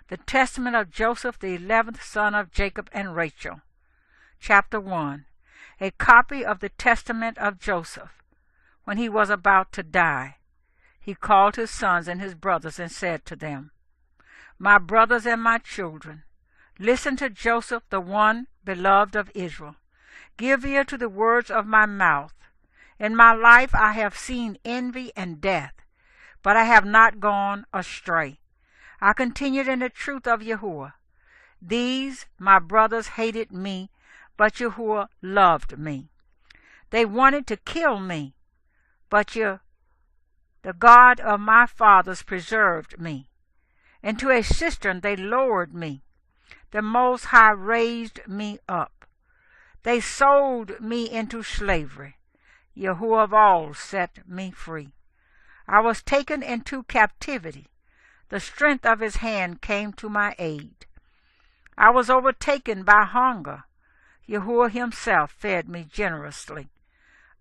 The testament of Joseph, the 11th son of Jacob and Rachel. Chapter 1. A copy of the testament of Joseph. When he was about to die, he called his sons and his brothers and said to them, My brothers and my children, listen to Joseph, the one beloved of Israel. Give ear to the words of my mouth. In my life I have seen envy and death, but I have not gone astray. I continued in the truth of Yahuwah. These, my brothers, hated me, but Yahuwah loved me. They wanted to kill me, but the God of my fathers preserved me. Into a cistern they lowered me. The Most High raised me up. They sold me into slavery. Yahuwah of all set me free. I was taken into captivity. The strength of his hand came to my aid. I was overtaken by hunger. Yahuwah himself fed me generously.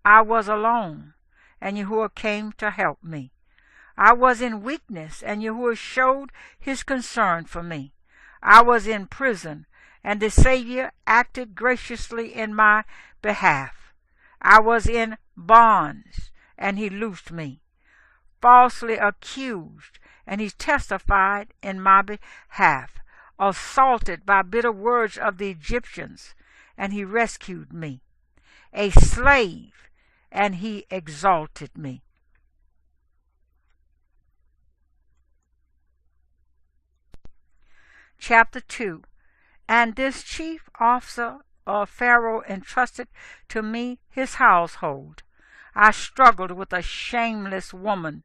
I was alone, and Yahuwah came to help me. I was in weakness, and Yahuwah showed his concern for me. I was in prison, and the Savior acted graciously in my behalf. I was in bonds, and he loosed me. Falsely accused, and he testified in my behalf. Assaulted by bitter words of the Egyptians, and he rescued me. A slave, and he exalted me. Chapter 2. And this chief officer of Pharaoh entrusted to me his household. I struggled with a shameless woman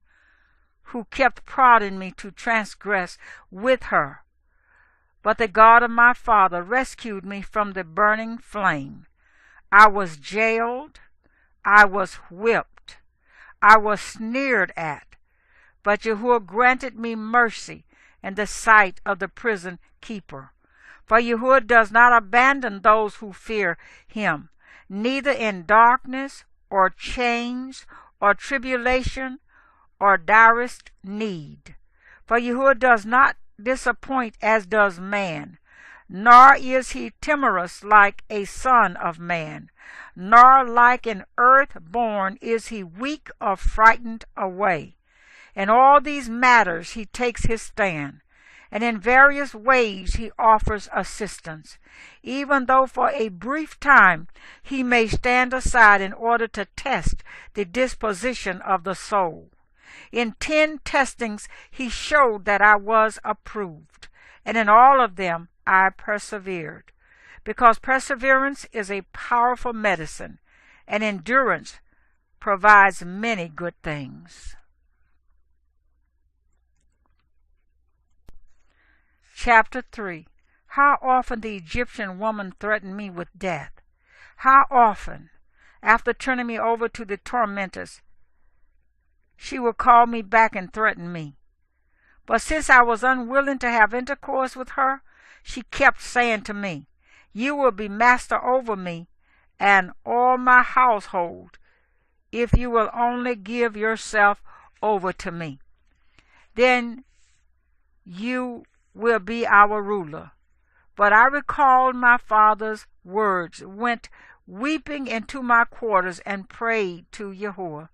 who kept prodding me to transgress with her. But the God of my father rescued me from the burning flame. I was jailed, I was whipped, I was sneered at, but Yahuwah granted me mercy in the sight of the prison keeper. For Yahuwah does not abandon those who fear him, neither in darkness or chains or tribulation or direst need. For Yahuwah does not disappoint as does man, nor is he timorous like a son of man, nor like an earth-born is he weak or frightened away. In all these matters he takes his stand, and in various ways he offers assistance, even though for a brief time he may stand aside in order to test the disposition of the soul. In 10 testings he showed that I was approved, and in all of them I persevered, because perseverance is a powerful medicine, and endurance provides many good things. Chapter 3. How often the Egyptian woman threatened me with death. How often, after turning me over to the tormentors, she would call me back and threaten me. But since I was unwilling to have intercourse with her, she kept saying to me, You will be master over me and all my household if you will only give yourself over to me. Then you will be our ruler. But I recalled my father's words, went weeping into my quarters, and prayed to Yahuwah.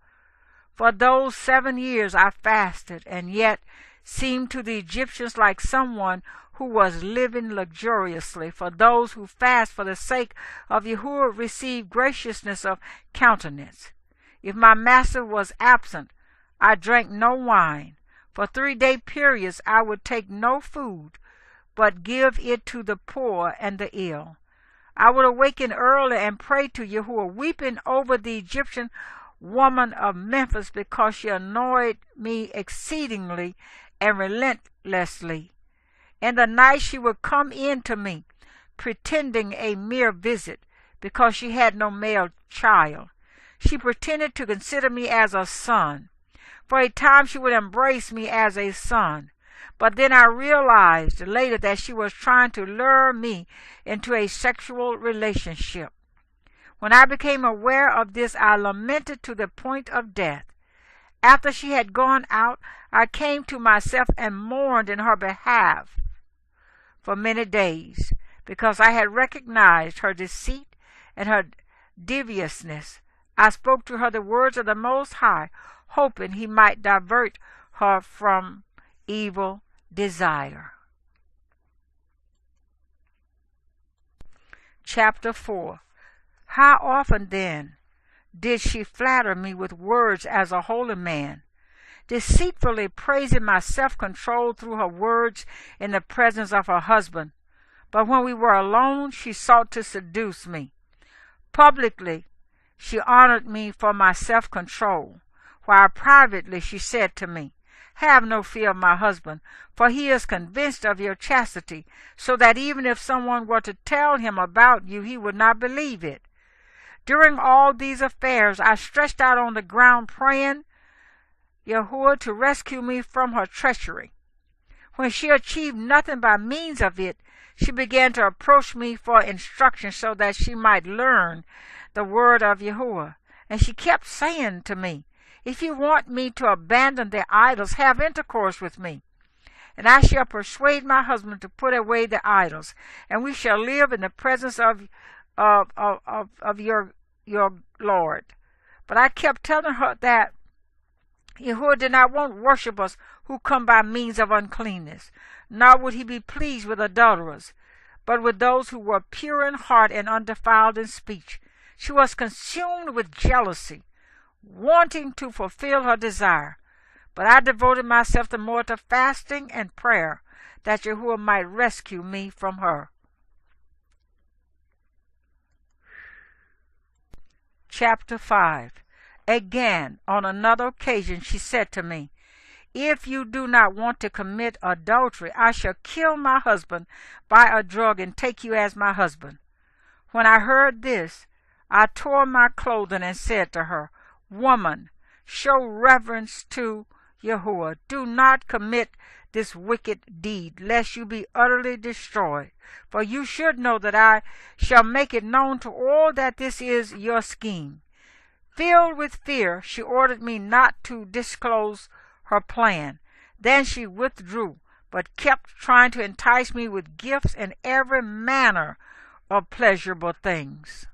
For those 7 years I fasted, and yet seemed to the Egyptians like someone who was living luxuriously. For those who fast for the sake of Yahuwah receive graciousness of countenance. If my master was absent, I drank no wine. For 3-day periods I would take no food, but give it to the poor and the ill. I would awaken early and pray to Yahuwah, weeping over the Egyptian woman of Memphis, because she annoyed me exceedingly and relentlessly. In the night she would come in to me, pretending a mere visit, because she had no male child. She pretended to consider me as a son. For a time she would embrace me as a son, but then I realized later that she was trying to lure me into a sexual relationship. When I became aware of this, I lamented to the point of death. After she had gone out, I came to myself and mourned in her behalf. for many days, because I had recognized her deceit and her deviousness. I spoke to her the words of the Most High, hoping he might divert her from evil desire. Chapter 4. How often then did she flatter me with words as a holy man, deceitfully praising my self-control through her words in the presence of her husband. But when we were alone, she sought to seduce me. Publicly, she honored me for my self-control, while privately she said to me, "Have no fear of my husband, for he is convinced of your chastity, so that even if someone were to tell him about you, he would not believe it." During all these affairs, I stretched out on the ground praying Yahuwah to rescue me from her treachery. When she achieved nothing by means of it, she began to approach me for instruction so that she might learn the word of Yahuwah. And she kept saying to me, "If you want me to abandon the idols, have intercourse with me, and I shall persuade my husband to put away the idols, and we shall live in the presence of your Lord." But I kept telling her that Yahuwah did not want worshippers who come by means of uncleanness, nor would he be pleased with adulterers, but with those who were pure in heart and undefiled in speech. She was consumed with jealousy, wanting to fulfill her desire. But I devoted myself the more to fasting and prayer, that Yahuwah might rescue me from her. Chapter 5. Again, on another occasion, she said to me, "If you do not want to commit adultery, I shall kill my husband by a drug and take you as my husband." When I heard this, I tore my clothing and said to her, "Woman, show reverence to Yahuwah. Do not commit this wicked deed, lest you be utterly destroyed. For you should know that I shall make it known to all that this is your scheme." Filled with fear, she ordered me not to disclose her plan. Then she withdrew, but kept trying to entice me with gifts and every manner of pleasurable things.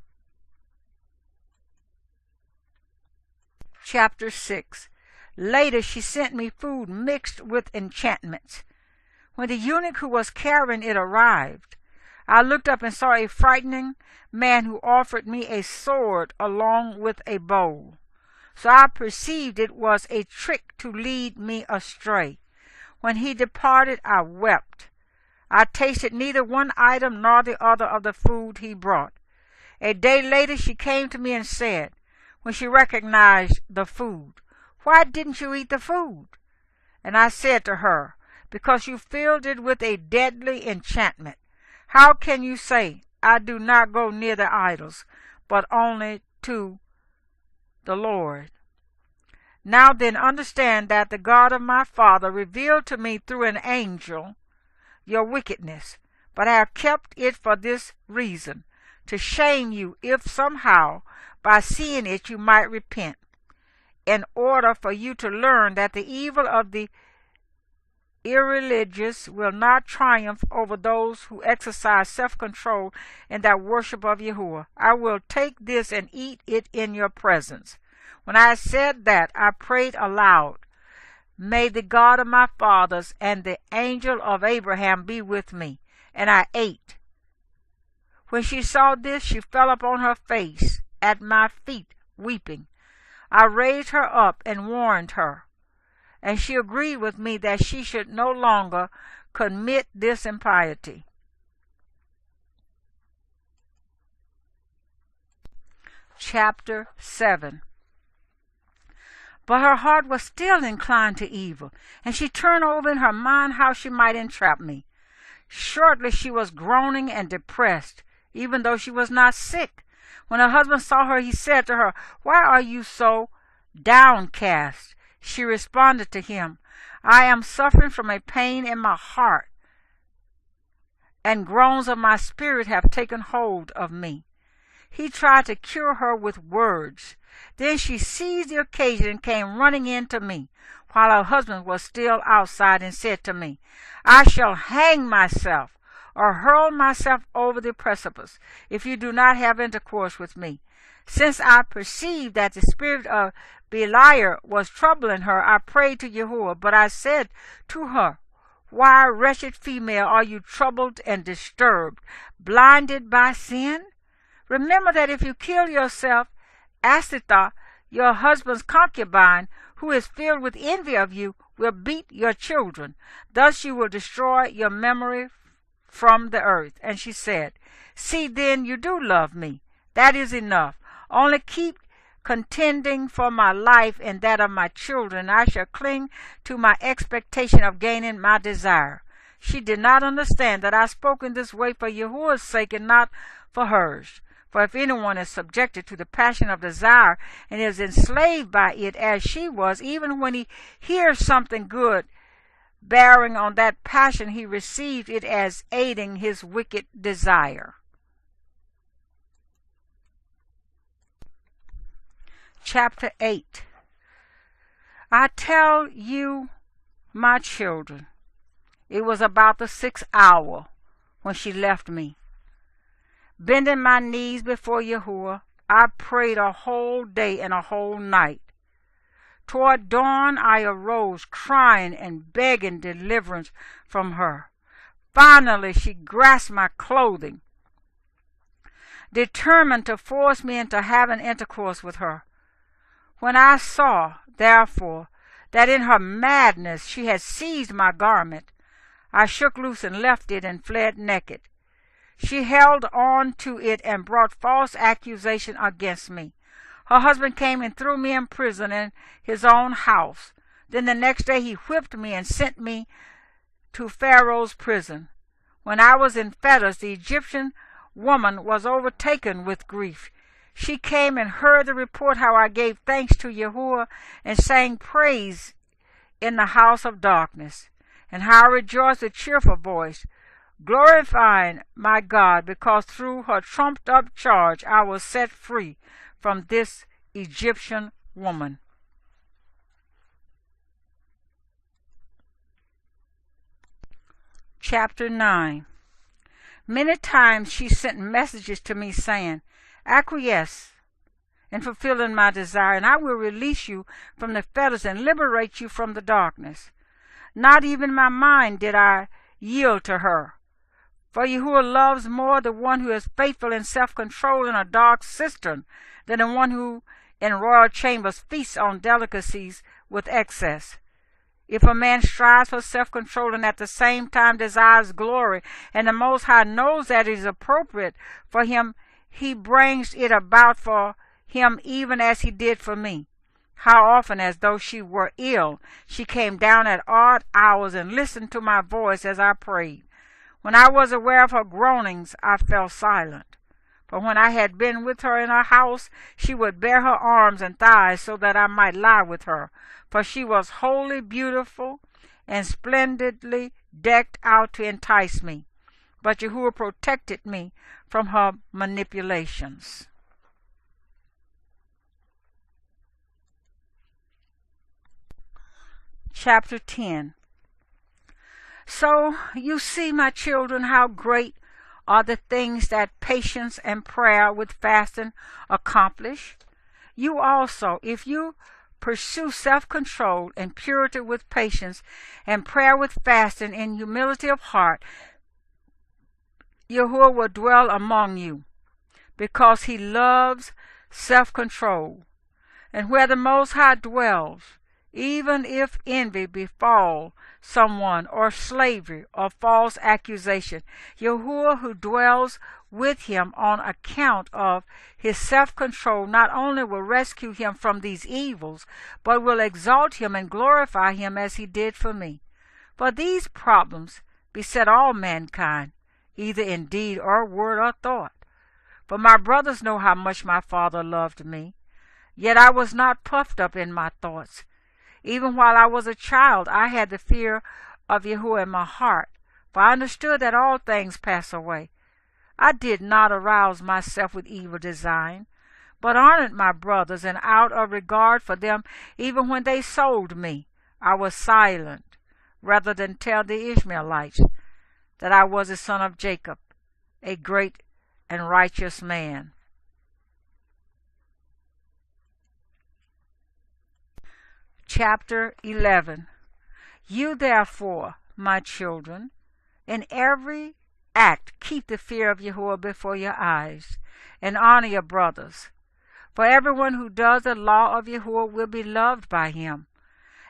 Chapter 6. Later she sent me food mixed with enchantments. When the eunuch who was carrying it arrived, I looked up and saw a frightening man who offered me a sword along with a bowl. So I perceived it was a trick to lead me astray. When he departed, I wept. I tasted neither one item nor the other of the food he brought. A day later she came to me and said, when she recognized the food, "Why didn't you eat the food?" And I said to her, "Because you filled it with a deadly enchantment. How can you say, 'I do not go near the idols, but only to the Lord'? Now then understand that the God of my father revealed to me through an angel your wickedness, but I have kept it for this reason, to shame you, if somehow by seeing it you might repent, in order for you to learn that the evil of the irreligious will not triumph over those who exercise self-control in their worship of Yahuwah. I will take this and eat it in your presence." When I said that, I prayed aloud, "May the God of my fathers and the angel of Abraham be with me," and I ate. When she saw this, she fell upon her face at my feet, weeping. I raised her up and warned her, and she agreed with me that she should no longer commit this impiety. Chapter 7. But her heart was still inclined to evil, and she turned over in her mind how she might entrap me. Shortly she was groaning and depressed, even though she was not sick. When her husband saw her, he said to her, "Why are you so downcast?" She responded to him, "I am suffering from a pain in my heart, and groans of my spirit have taken hold of me." He tried to cure her with words. Then she seized the occasion and came running in to me, while her husband was still outside, and said to me, "I shall hang myself, or hurl myself over the precipice, if you do not have intercourse with me. Since I perceived that the spirit of Beliar was troubling her, I prayed to Yahuwah, but I said to her, Why, wretched female, are you troubled and disturbed, blinded by sin? Remember that if you kill yourself, Astitha, your husband's concubine, who is filled with envy of you, will beat your children. Thus you will destroy your memory from the earth. And she said, See then, you do love me. That is enough. Only keep contending for my life and that of my children. I shall cling to my expectation of gaining my desire. She did not understand that I spoke in this way for Yahuwah's sake and not for hers. For if anyone is subjected to the passion of desire and is enslaved by it as she was, even when he hears something good bearing on that passion, he received it as aiding his wicked desire. Chapter 8. I tell you, my children, it was about the 6th hour when she left me. Bending my knees before Yahuwah, I prayed a whole day and a whole night. Toward dawn I arose, crying and begging deliverance from her. Finally she grasped my clothing, determined to force me into having intercourse with her. When I saw, therefore, that in her madness she had seized my garment, I shook loose and left it and fled naked. She held on to it and brought false accusation against me. Her husband came and threw me in prison in his own house. Then the next day he whipped me and sent me to Pharaoh's prison. When I was in fetters, the Egyptian woman was overtaken with grief. She came and heard the report how I gave thanks to Yahuwah and sang praise in the house of darkness, and how I rejoiced with cheerful voice, glorifying my God, because through her trumped-up charge I was set free from this Egyptian woman. Chapter 9. Many times she sent messages to me saying, Acquiesce in fulfilling my desire, and I will release you from the fetters and liberate you from the darkness. Not even my mind did I yield to her. For Yahuwah loves more the one who is faithful and self-control in a dark cistern than the one who in royal chambers feasts on delicacies with excess. If a man strives for self-control and at the same time desires glory, and the Most High knows that it is appropriate for him, he brings it about for him even as he did for me. How often, as though she were ill, she came down at odd hours and listened to my voice as I prayed. When I was aware of her groanings, I fell silent. But when I had been with her in her house, she would bare her arms and thighs so that I might lie with her. For she was wholly beautiful and splendidly decked out to entice me. But Yahuwah protected me from her manipulations. Chapter 10. So you see, my children, how great are the things that patience and prayer with fasting accomplish. You also, if you pursue self-control and purity with patience and prayer with fasting in humility of heart, Yahuwah will dwell among you, because he loves self-control. And where the Most High dwells, even if envy befall someone, or slavery, or false accusation, Yahuwah, who dwells with him on account of his self-control, not only will rescue him from these evils, but will exalt him and glorify him as he did for me. For these problems beset all mankind, either in deed or word or thought. For my brothers know how much my Father loved me, yet I was not puffed up in my thoughts. Even while I was a child, I had the fear of Yahuwah in my heart, for I understood that all things pass away. I did not arouse myself with evil design, but honored my brothers, and out of regard for them, even when they sold me, I was silent, rather than tell the Ishmaelites that I was a son of Jacob, a great and righteous man. Chapter 11. You therefore, my children, in every act keep the fear of Yahuwah before your eyes, and honor your brothers. For everyone who does the law of Yahuwah will be loved by him.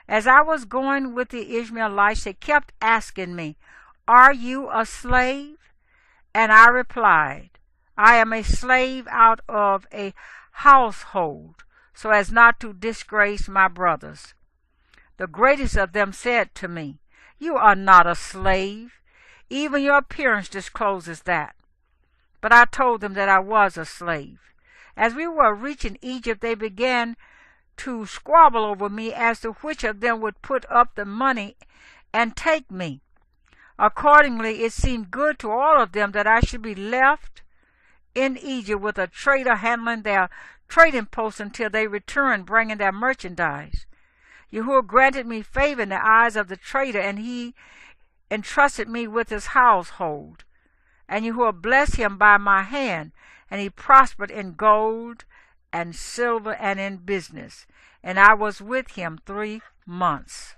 As I was going with the Ishmaelites, they kept asking me, "Are you a slave?" And I replied, "I am a slave out of a household, so as not to disgrace my brothers." The greatest of them said to me, "You are not a slave. Even your appearance discloses that." But I told them that I was a slave. As we were reaching Egypt, they began to squabble over me as to which of them would put up the money and take me. Accordingly, it seemed good to all of them that I should be left in Egypt with a trader handling their trading posts until they returned, bringing their merchandise. Yahuwah granted me favor in the eyes of the trader, and he entrusted me with his household. And Yahuwah blessed him by my hand, and he prospered in gold and silver and in business. And I was with him 3 months.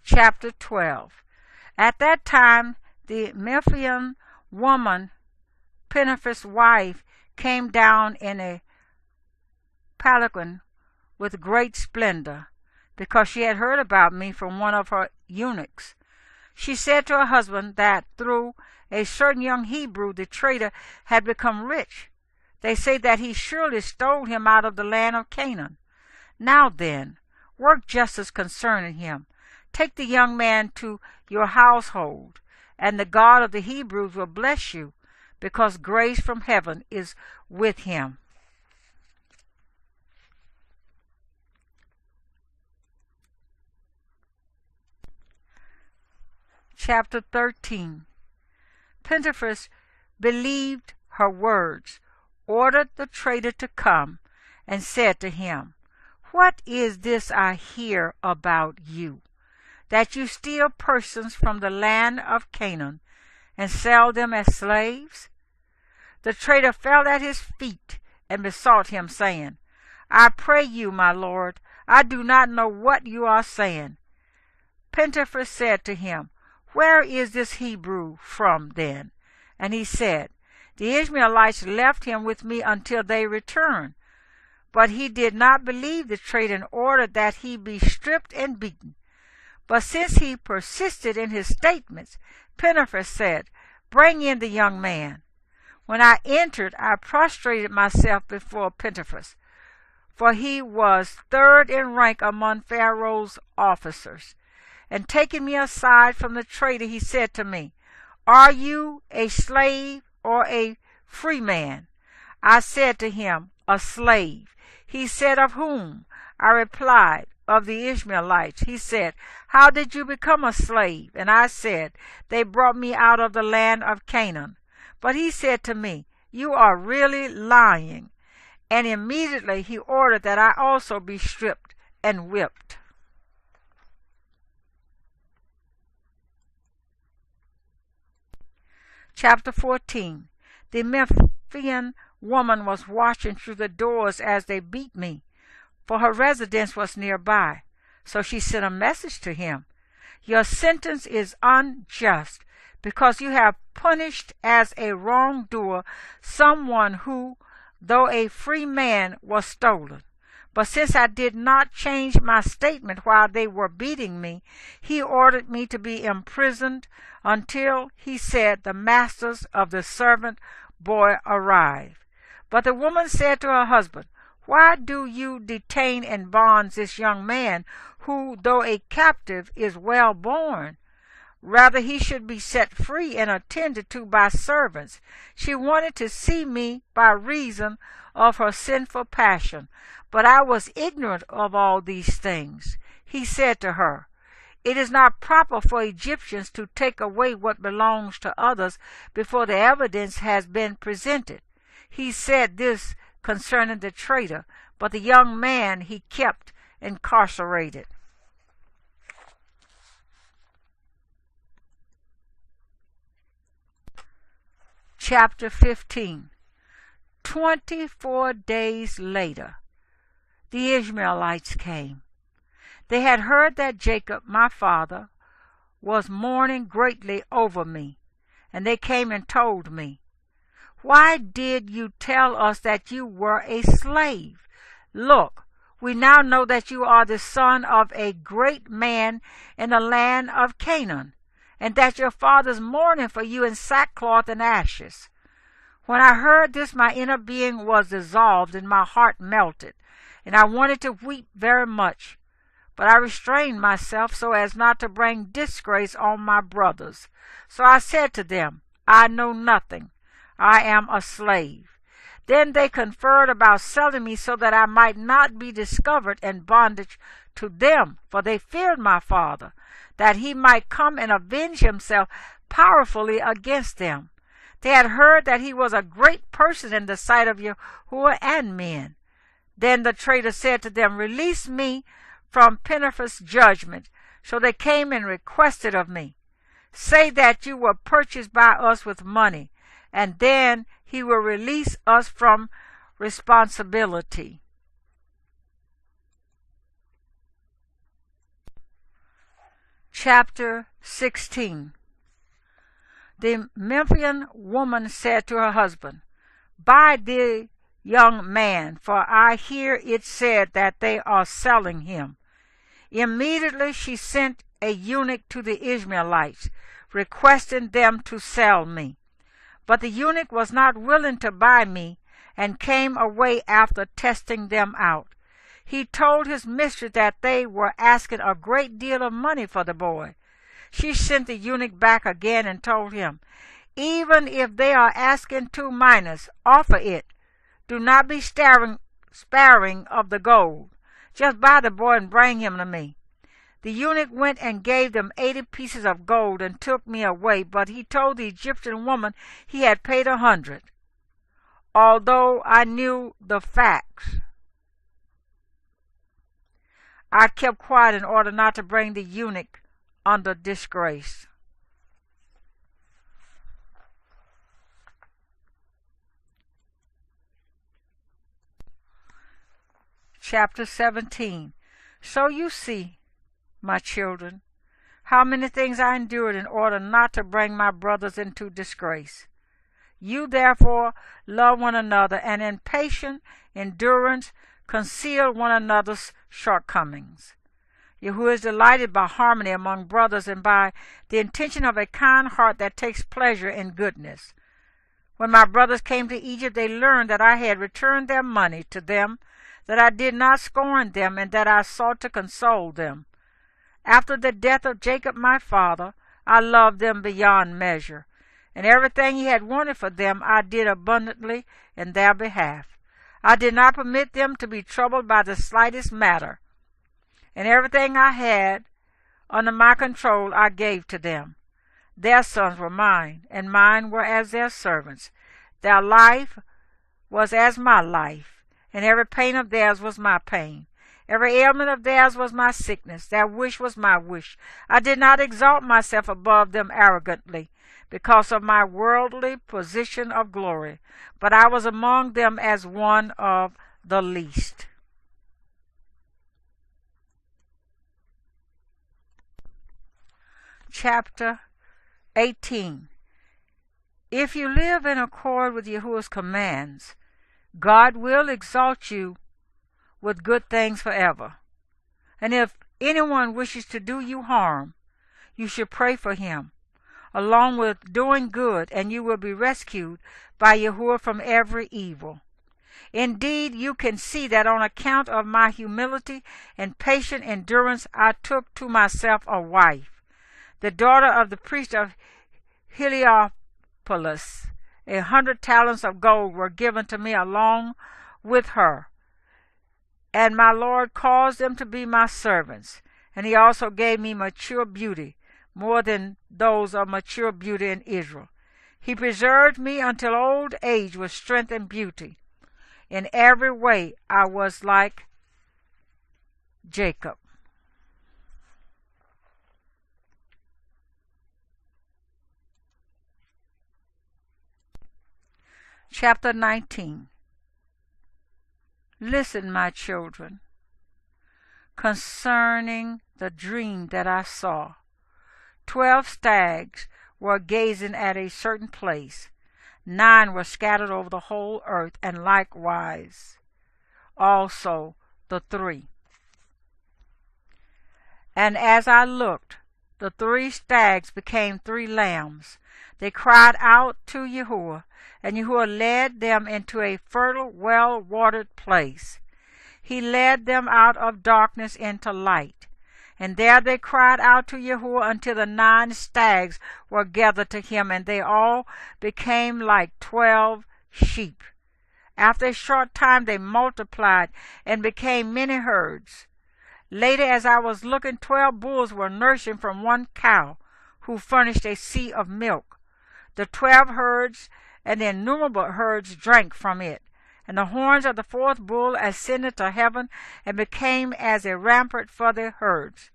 Chapter 12. At that time the Memphian woman, Potiphar's wife, came down in a palanquin with great splendor, because she had heard about me from one of her eunuchs. She said to her husband that through a certain young Hebrew the trader had become rich. They say that he surely stole him out of the land of Canaan. Now then, work justice concerning him. Take the young man to your household, and the God of the Hebrews will bless you, because grace from heaven is with him. Chapter 13. Potiphar believed her words, ordered the trader to come, and said to him, "What is this I hear about you, that you steal persons from the land of Canaan and sell them as slaves?" The trader fell at his feet and besought him, saying, "I pray you, my lord, I do not know what you are saying." Potiphar said to him, "Where is this Hebrew from then?" And he said, "The Ishmaelites left him with me until they returned." But he did not believe the trader and ordered that he be stripped and beaten. But since he persisted in his statements, Potiphar said, "Bring in the young man." When I entered, I prostrated myself before Potiphar, for he was third in rank among Pharaoh's officers. And taking me aside from the trader, he said to me, "Are you a slave or a free man?" I said to him, "A slave." He said, "Of whom?" I replied, "Of the Ishmaelites." He said, "How did you become a slave?" And I said, "They brought me out of the land of Canaan." But he said to me, "You are really lying." And immediately he ordered that I also be stripped and whipped. Chapter 14. The Memphian woman was watching through the doors as they beat me, for her residence was nearby. So she sent a message to him, "Your sentence is unjust, because you have punished as a wrongdoer someone who, though a free man, was stolen. But since I did not change my statement while they were beating me, he ordered me to be imprisoned until he said the masters of the servant boy arrive." But the woman said to her husband, "Why do you detain in bonds this young man, who, though a captive, is well born? Rather he should be set free and attended to by servants." She wanted to see me by reason of her sinful passion, but I was ignorant of all these things. He said to her, "It is not proper for Egyptians to take away what belongs to others before the evidence has been presented." He said this concerning the trader, but the young man he kept incarcerated. Chapter 15. 24 days later, the Ishmaelites came. They had heard that Jacob, my father, was mourning greatly over me, and they came and told me, "Why did you tell us that you were a slave? Look, we now know that you are the son of a great man in the land of Canaan, and that your father is mourning for you in sackcloth and ashes." When I heard this, my inner being was dissolved and my heart melted, and I wanted to weep very much. But I restrained myself so as not to bring disgrace on my brothers. So I said to them, "I know nothing. I am a slave." Then they conferred about selling me so that I might not be discovered in bondage to them, for they feared my father, that he might come and avenge himself powerfully against them. They had heard that he was a great person in the sight of Yahuwah and men. Then the traitor said to them, "Release me from Potiphar's judgment." So they came and requested of me, "Say that you were purchased by us with money, and then he will release us from responsibility." Chapter 16. The Memphian woman said to her husband, "Buy the young man, for I hear it said that they are selling him." Immediately she sent a eunuch to the Ishmaelites, requesting them to sell me. But the eunuch was not willing to buy me, and came away after testing them out. He told his mistress that they were asking a great deal of money for the boy. She sent the eunuch back again and told him, "Even if they are asking 2 minas, offer it. Do not be sparing of the gold. Just buy the boy and bring him to me." The eunuch went and gave them 80 pieces of gold and took me away, but he told the Egyptian woman he had paid 100. Although I knew the facts, I kept quiet in order not to bring the eunuch under disgrace. Chapter 17. So you see, my children, how many things I endured in order not to bring my brothers into disgrace. You therefore love one another, and in patient endurance conceal one another's shortcomings. Yahuwah is delighted by harmony among brothers and by the intention of a kind heart that takes pleasure in goodness. When my brothers came to Egypt, they learned that I had returned their money to them, that I did not scorn them, and that I sought to console them. After the death of Jacob my father, I loved them beyond measure, and everything he had wanted for them I did abundantly in their behalf. I did not permit them to be troubled by the slightest matter, and everything I had under my control I gave to them. Their sons were mine, and mine were as their servants. Their life was as my life, and every pain of theirs was my pain. Every ailment of theirs was my sickness. Their wish was my wish. I did not exalt myself above them arrogantly, because of my worldly position of glory, but I was among them as one of the least. Chapter 18. If you live in accord with Yahuwah's commands, God will exalt you with good things forever. And if anyone wishes to do you harm, you should pray for him, along with doing good, and you will be rescued by Yahuwah from every evil. Indeed, you can see that on account of my humility and patient endurance, I took to myself a wife, the daughter of the priest of Heliopolis. 100 talents of gold were given to me along with her, and my Lord caused them to be my servants. And he also gave me mature beauty, more than those of mature beauty in Israel. He preserved me until old age with strength and beauty. In every way I was like Jacob. Chapter 19. Listen, my children, concerning the dream that I saw. 12 stags were gazing at a certain place. 9 were scattered over the whole earth, and likewise also the 3. And as I looked, the 3 stags became 3 lambs. They cried out to Yahuwah, and Yahuwah led them into a fertile, well-watered place. He led them out of darkness into light. And there they cried out to Yahuwah until the 9 stags were gathered to him, and they all became like 12 sheep. After a short time they multiplied and became many herds. Later, as I was looking, 12 bulls were nursing from one cow, who furnished a sea of milk. The 12 herds and the innumerable herds drank from it. And the horns of the 4th bull ascended to heaven and became as a rampart for the herds.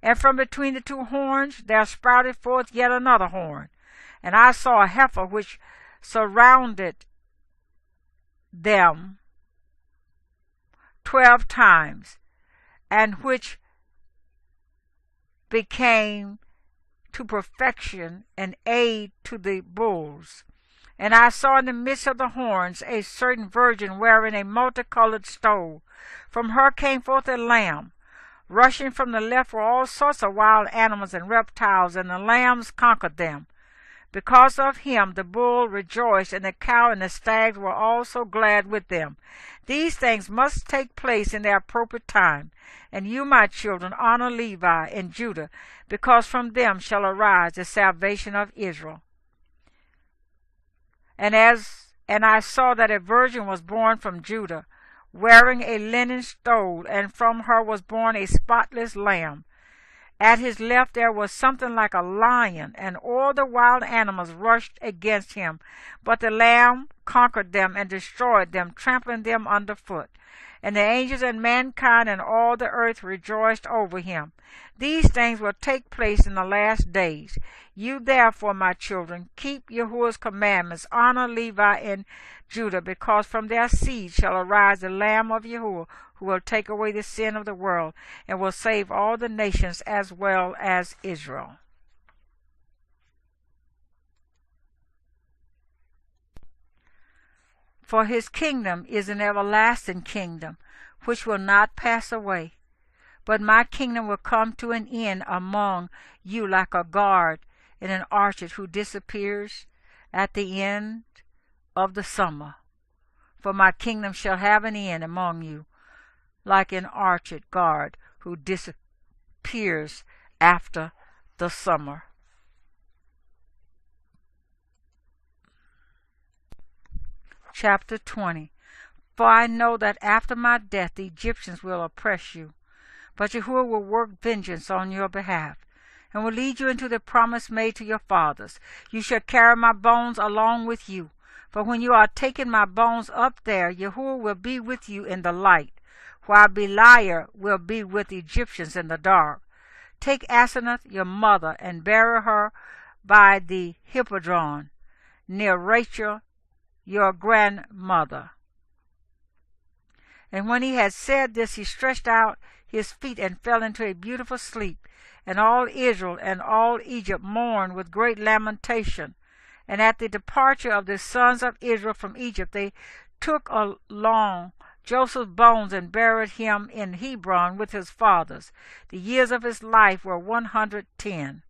And from between the 2 horns there sprouted forth yet another horn. And I saw a heifer which surrounded them 12 times, and which became to perfection an aid to the bulls. And I saw in the midst of the horns a certain virgin wearing a multicolored stole. From her came forth a lamb. Rushing from the left were all sorts of wild animals and reptiles, and the lambs conquered them. Because of him the bull rejoiced, and the cow and the stags were also glad with them. These things must take place in their appropriate time. And you, my children, honor Levi and Judah, because from them shall arise the salvation of Israel. And I saw that a virgin was born from Judah, wearing a linen stole, and from her was born a spotless lamb. At his left there was something like a lion, and all the wild animals rushed against him. But the lamb conquered them and destroyed them, trampling them underfoot. And the angels and mankind and all the earth rejoiced over him. These things will take place in the last days. You therefore, my children, keep Yahuwah's commandments, honor Levi and Judah, because from their seed shall arise the Lamb of Yahuwah, who will take away the sin of the world, and will save all the nations as well as Israel. For his kingdom is an everlasting kingdom, which will not pass away. But my kingdom will come to an end among you like a guard in an orchard who disappears at the end of the summer. For my kingdom shall have an end among you, like an orchard guard who disappears after the summer. Chapter 20. For I know that after my death the Egyptians will oppress you, but Yahuwah will work vengeance on your behalf, and will lead you into the promise made to your fathers. You shall carry my bones along with you, for when you are taking my bones up there, Yahuwah will be with you in the light, while Beliar will be with the Egyptians in the dark. Take Asenath your mother, and bury her by the Hippodron, near Rachel your grandmother. And when he had said this, he stretched out his feet and fell into a beautiful sleep. And all Israel and all Egypt mourned with great lamentation. And at the departure of the sons of Israel from Egypt, they took along Joseph's bones and buried him in Hebron with his fathers. The years of his life were 110.